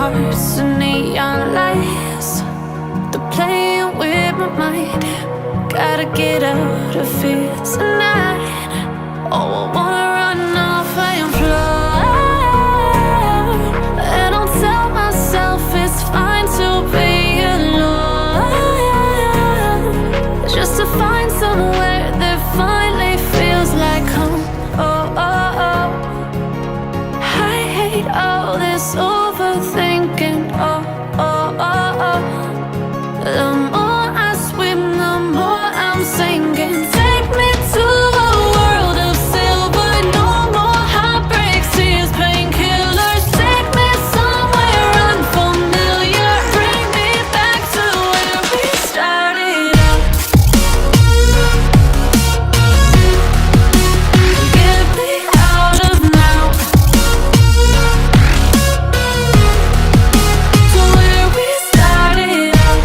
hearts and neon lights. They're playing with my mind. Gotta get out of here tonight. Oh, I wanna run off and fly. And I'll tell myself it's fine to be alone, just to find somewhere that finally feels like home. Oh, oh, oh. I hate all this overthinking. Oh, oh, oh, oh. The more I swim, the more I'm sinking. Take me to a world of silver. No more heartbreaks, tears, painkillers. Take me somewhere unfamiliar. Bring me back to where we started out. Get me out of now, to where we started out.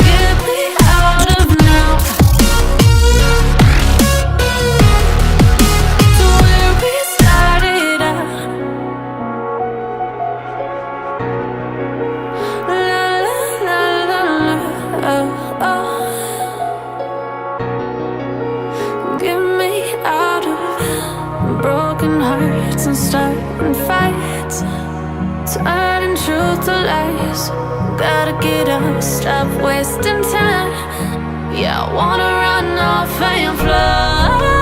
Get me out of now, to where we started out. La la la la la, oh, oh. Get me out of broken hearts and starting fights, turning truth to lies. Gotta get up, stop wasting time. Yeah, I wanna run off and fly.